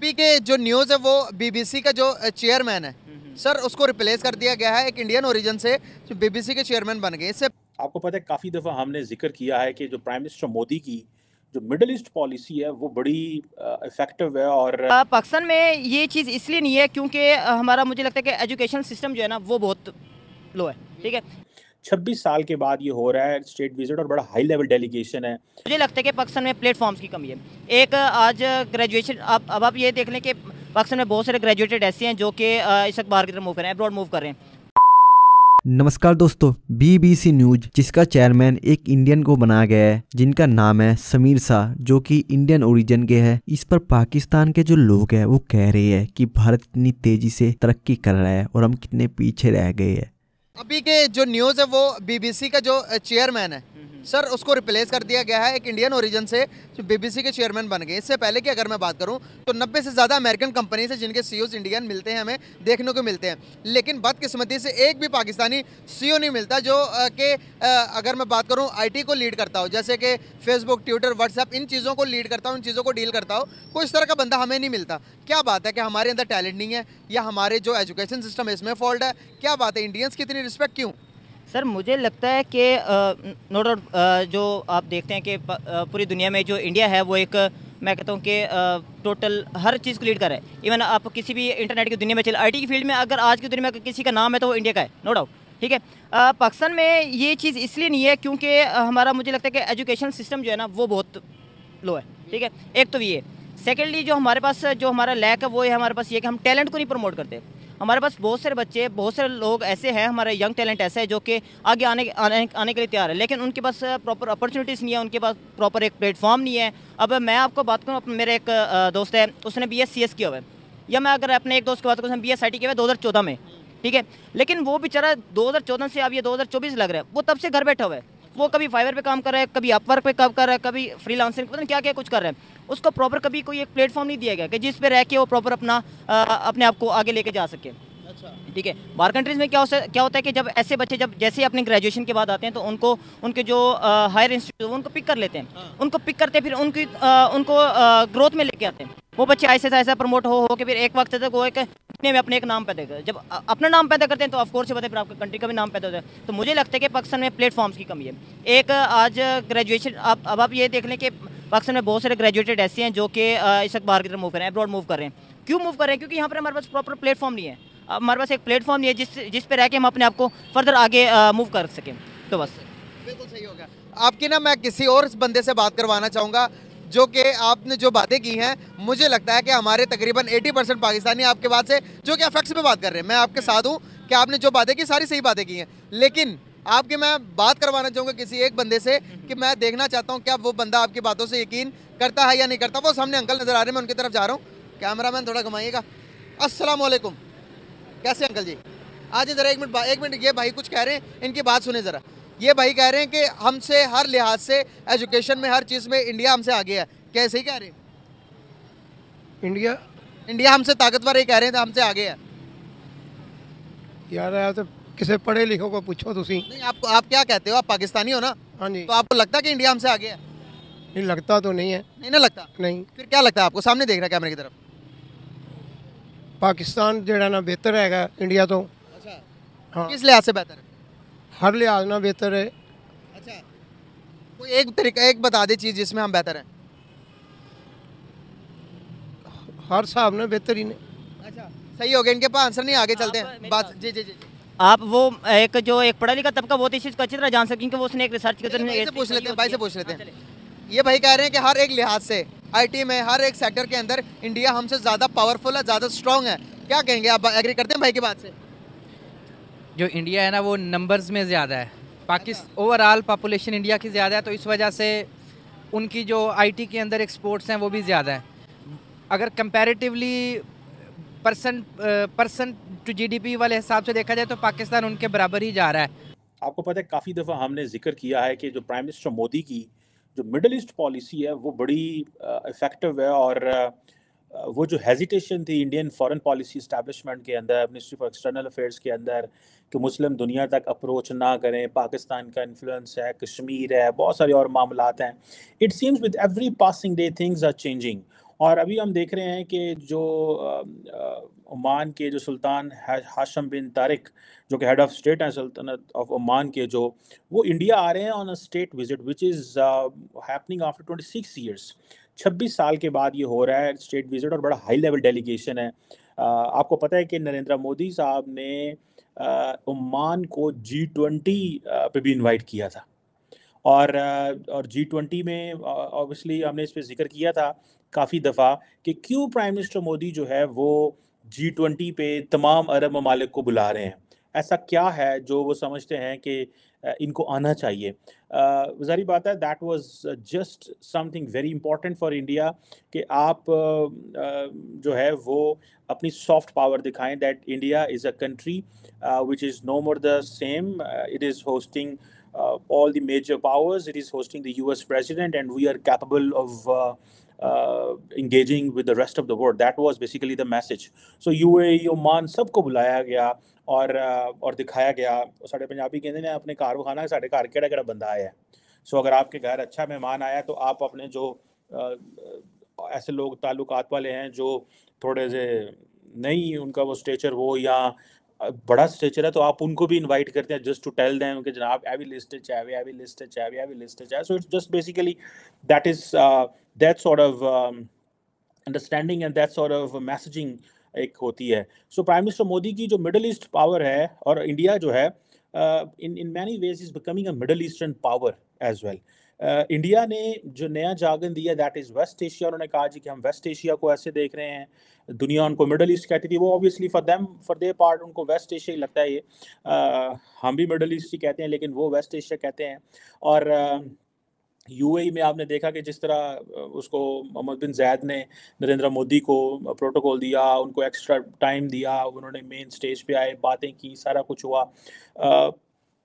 अभी के जो न्यूज़ है वो बीबीसी का जो चेयरमैन है सर उसको रिप्लेस कर दिया गया है एक इंडियन ओरिजिन से जो बीबीसी के चेयरमैन बन गए। इससे आपको पता है काफ़ी दफ़ा हमने जिक्र किया है कि जो प्राइम मिनिस्टर मोदी की जो मिडल ईस्ट पॉलिसी है वो बड़ी इफ़ेक्टिव है और पाकिस्तान में ये चीज़ इसलिए नहीं है क्योंकि हमारा मुझे लगता है कि एजुकेशन सिस्टम जो है ना वो बहुत लो है। ठीक है, 26 साल के बाद ये हो रहा है स्टेट विजिट और बड़ा हाई लेवल डेलीगेशन है। मुझे लगता है कि पाकिस्तान में प्लेटफॉर्म्स की कमी है। एक आज ग्रेजुएशन अब आप ये देख लें कि पाकिस्तान में बहुत सारे ग्रेजुएटेड ऐसे हैं जो कि इस वक्त बाहर की तरफ मूव कर रहे हैं, अब्रॉड मूव कर रहे हैं। नमस्कार दोस्तों, बीबीसी न्यूज जिसका चेयरमैन एक इंडियन को बनाया गया है जिनका नाम है समीर शाह जो कि इंडियन ओरिजिन के हैं। इस पर पाकिस्तान के जो लोग हैं वो कह रहे हैं कि भारत इतनी तेजी से तरक्की कर रहा है और हम कितने पीछे रह गए हैं। अभी के जो न्यूज़ है वो बीबीसी का जो चेयरमैन है सर उसको रिप्लेस कर दिया गया है एक इंडियन ओरिजिन से जो बीबीसी के चेयरमैन बन गए। इससे पहले की अगर मैं बात करूं तो 90 से ज़्यादा अमेरिकन कंपनीज है जिनके सीईओज इंडियन मिलते हैं, हमें देखने को मिलते हैं, लेकिन बदकिस्मती से एक भी पाकिस्तानी सीईओ नहीं मिलता जो कि अगर मैं बात करूं आईटी को लीड करता हो, जैसे कि फेसबुक, ट्विटर, व्हाट्सएप, इन चीज़ों को लीड करता हो, इन चीज़ों को डील करता हो। कोई इस तरह का बंदा हमें नहीं मिलता। क्या बात है कि हमारे अंदर टैलेंट नहीं है या हमारे जो एजुकेशन सिस्टम है इसमें फॉल्ट है? क्या बात है, इंडियंस की इतनी रिस्पेक्ट क्यों? सर मुझे लगता है कि नो डाउट जो आप देखते हैं कि पूरी दुनिया में जो इंडिया है वो एक मैं कहता हूँ कि टोटल हर चीज़ को लीड कर रहा है। इवन आप किसी भी इंटरनेट की दुनिया में चले, आईटी की फील्ड में अगर आज की दुनिया में किसी का नाम है तो वो इंडिया का है, नो डाउट। ठीक है, पाकिस्तान में ये चीज़ इसलिए नहीं है क्योंकि हमारा मुझे लगता है कि एजुकेशन सिस्टम जो है ना वो बहुत लो है। ठीक है, एक तो ये, सेकेंडली जो हमारे पास जो हमारा लैक है वो है हमारे पास ये कि हम टैलेंट को नहीं प्रमोट करते। हमारे पास बहुत सारे बच्चे, बहुत सारे लोग ऐसे हैं, हमारे यंग टैलेंट ऐसे है जो कि आगे आने के लिए तैयार है, लेकिन उनके पास प्रॉपर अपॉर्चुनिटीज़ नहीं है, उनके पास प्रॉपर एक प्लेटफॉर्म नहीं है। अब मैं आपको बात करूँ, मेरे एक दोस्त है, उसने BScs किया हुआ है, या मैं अगर अपने एक दोस्त की बात करूँ, उसने BSIT किया हुआ है 2014 में। ठीक है, लेकिन वो बेचारा 2014 से अब ये 2024 लग रहा है, वो तब से घर बैठा हुआ है। वो कभी फाइवर पे काम कर रहा है, कभी अपवर्क पे काम कर रहा है, कभी फ्रीलांसिंग, पता नहीं क्या क्या कुछ कर रहा है। उसको प्रॉपर कभी कोई एक प्लेटफॉर्म नहीं दिया गया कि जिस पे रह के वो प्रॉपर अपना अपने आप को आगे लेके जा सके। ठीक है, बाहर कंट्रीज़ में क्या होता है कि जब ऐसे बच्चे जब जैसे अपने ग्रेजुएशन के बाद आते हैं तो उनके जो हायर इंस्टीट्यूट उनको पिक कर लेते हैं। उनको पिक करते फिर उनको ग्रोथ में लेके आते हैं। वो बच्चे ऐसा प्रमोट हो के फिर एक वक्त तक वो एक अपने में अपने एक नाम पैदा करते हैं। जब अपना नाम पैदा करते हैं तो ऑफकोर्स से फिर आपका कंट्री का भी नाम पैदा होता है। तो मुझे लगता है कि पाकिस्तान में प्लेटफॉर्म्स की कमी है। एक आज ग्रेजुएशन अब आप ये देख लें कि पाकिस्तान में बहुत सारे ग्रेजुएटेड ऐसे हैं जो कि इस वक्त बाहर की तरफ मूव कर रहे हैं, अब्रॉड मूव कर रहे हैं। क्यों मूव कर रहे हैं? क्योंकि यहाँ पर हमारे पास प्रॉपर प्लेटफॉर्म नहीं है। हमारे पास एक प्लेटफॉर्म नहीं है जिस पे रह के हम अपने आप को फर्दर आगे मूव कर सकें। तो बस बिल्कुल सही होगा। आपकी ना मैं किसी और बंदे से बात करवाना चाहूँगा जो कि आपने जो बातें की हैं, मुझे लगता है कि हमारे तकरीबन 80% पाकिस्तानी आपके बात से जो कि फैक्ट्स पे बात कर रहे हैं। मैं आपके साथ हूँ कि आपने जो बातें की सारी सही बातें की हैं, लेकिन आपके मैं बात करवाना चाहूँगा किसी एक बंदे से कि मैं देखना चाहता हूँ क्या वो बंदा आपकी बातों से यकीन करता है या नहीं करता। वो सामने अंकल नज़र आ रहे हैं, मैं उनकी तरफ जा रहा हूँ। कैमरामैन थोड़ा घुमाइएगा। अस्सलाम वालेकुम, कैसे अंकल जी? आज जरा एक मिनट, ये भाई कुछ कह रहे हैं, इनकी बात सुने ज़रा। ये भाई कह रहे हैं कि हमसे हर लिहाज से एजुकेशन में, हर चीज़ में इंडिया हमसे आगे है। क्या सही कह रहे हैं? इंडिया हमसे ताकतवर है, कह रहे हैं हमसे आगे है। यार तो किसी पढ़े लिखो को पूछो तुसी। नहीं, आप क्या कहते हो? आप पाकिस्तानी हो ना? हाँ जी। तो आपको लगता है कि इंडिया हमसे आगे है? नहीं लगता तो नहीं है। नहीं ना लगता? नहीं। फिर क्या लगता है आपको? सामने देख रहा है कैमरे की तरफ। पाकिस्तान जो ना बेहतर है इंडिया तो। अच्छा, हाँ, किस लिहाज से बेहतर है? हर लिहाज ना बेहतर है। अच्छा, कोई एक तरीका एक बता दे चीज़ जिसमें हम बेहतर हैं। हर हिसाब में बेहतर ही ने। अच्छा, सही हो गया। इनके पास आंसर नहीं, आगे चलते हैं बात। जी जी जी, आप वो एक पढ़ा लिखा तबका बहुत इस चीज़ को अच्छी तरह जान सकें कि वो उसने एक रिसर्च की भाई से पूछ लेते हैं। ये भाई कह रहे हैं कि हर एक लिहाज से आईटी में, हर एक सेक्टर के अंदर इंडिया हमसे ज़्यादा पावरफुल है, ज़्यादा स्ट्रॉन्ग है। क्या कहेंगे आप? एग्री करते हैं भाई की बात से? जो इंडिया है ना वो नंबर्स में ज़्यादा है। पाकिस्तान ओवरऑल पॉपुलेशन इंडिया की ज़्यादा है, तो इस वजह से उनकी जो आईटी के अंदर एक्सपोर्ट्स हैं वो भी ज़्यादा है। अगर कंपैरेटिवली पर्सन टू जीडीपी वाले हिसाब से देखा जाए तो पाकिस्तान उनके बराबर ही जा रहा है। आपको पता है काफ़ी दफ़ा हमने जिक्र किया है कि जो प्राइम मिनिस्टर मोदी की जो मिडल ईस्ट पॉलिसी है वो बड़ी इफ़ेक्टिव है और वो जो हेजिटेशन थी इंडियन फॉरेन पॉलिसी इस्टेब्लिशमेंट के अंदर, मिनिस्ट्री फॉर एक्सटर्नल अफेयर्स के अंदर, कि मुस्लिम दुनिया तक अप्रोच ना करें, पाकिस्तान का इन्फ्लुएंस है, कश्मीर है, बहुत सारे और मामलात हैं। It seems with every passing day things are changing. और अभी हम देख रहे हैं कि जो ओमान के जो सुल्तान हाशम बिन तारिक, जो कि हेड ऑफ स्टेट हैं सल्तनत ऑफ ओमान के, जो वो इंडिया आ रहे हैं on a state visit which is happening after 26 years. 26 साल के बाद ये हो रहा है स्टेट विजिट, और बड़ा हाई लेवल डेलीगेशन है। आपको पता है कि नरेंद्र मोदी साहब ने ओमान को G20 पे भी इनवाइट किया था, और G20 में ऑब्वियसली हमने इस पे जिक्र किया था काफ़ी दफ़ा कि क्यों प्राइम मिनिस्टर मोदी जो है वो G20 पे तमाम अरब ममालिक को बुला रहे हैं। ऐसा क्या है जो वो समझते हैं कि इनको आना चाहिए। ज़ाहिर बात है that was just something very important for India कि आप जो है वो अपनी सॉफ्ट पावर दिखाएं, that India is a country which is no more the same. It is hosting all the major powers. It is hosting the US president, and we are capable of engaging with the rest of the world. That was basically the message. So UAE, Oman सबको बुलाया गया और दिखाया गया। साढ़े पंजाबी कहते हैं अपने घर विखाना साढ़े घर केड़ा केड़ा बंदा आया है। सो अगर आपके घर अच्छा मेहमान आया तो आप अपने जो ऐसे लोग ताल्लुकात वाले हैं जो थोड़े से नहीं उनका वो स्टेचर वो या बड़ा स्टेचर है, तो आप उनको भी इनवाइट करते हैं जस्ट टू टेल देम कि जनाब एवी लिस्ट चाहिए, एवी लिस्ट चाहिए, एवी लिस्ट चाहिए। So it's just basically that is that sort of understanding and that sort of messaging एक होती है। सो प्राइम मिनिस्टर मोदी की जो मिडल ईस्ट पावर है, और इंडिया जो है in many ways is becoming a middle eastern power as well. India ने जो नया जागन दिया दैट इज़ वेस्ट एशिया। उन्होंने कहा जी कि हम वेस्ट एशिया को ऐसे देख रहे हैं, दुनिया उनको मिडल ईस्ट कहती थी, वो ऑब्वियसली फॉर देयर पार्ट उनको वेस्ट एशिया ही लगता है। ये हम भी मिडल ईस्ट ही कहते हैं, लेकिन वो वेस्ट एशिया कहते हैं। और यूएई में आपने देखा कि जिस तरह उसको मोहम्मद बिन ज़ायद ने नरेंद्र मोदी को प्रोटोकॉल दिया, उनको एक्स्ट्रा टाइम दिया, उन्होंने मेन स्टेज पे आए, बातें की, सारा कुछ हुआ।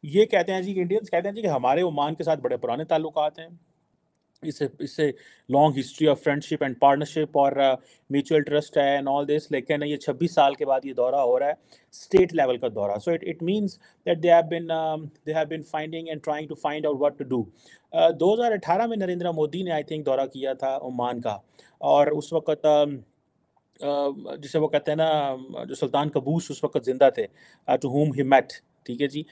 ये कहते हैं जी कि इंडियंस कहते हैं जी कि हमारे ओमान के साथ बड़े पुराने ताल्लुकात हैं, इससे long history of friendship and partnership और म्यूचुअल ट्रस्ट है एंड ऑल दिस। लेकिन ये 26 साल के बाद ये दौरा हो रहा है, स्टेट लेवल का दौरा। So it means that they have been finding and trying to find out what to do. 2018 में नरेंद्र मोदी ने आई थिंक दौरा किया था ओमान का, और उस वक्त जिसे वो कहते हैं ना, जो सुल्तान कबूस उस वक्त जिंदा थे, टू हुम ही मेट, ठीक है जी।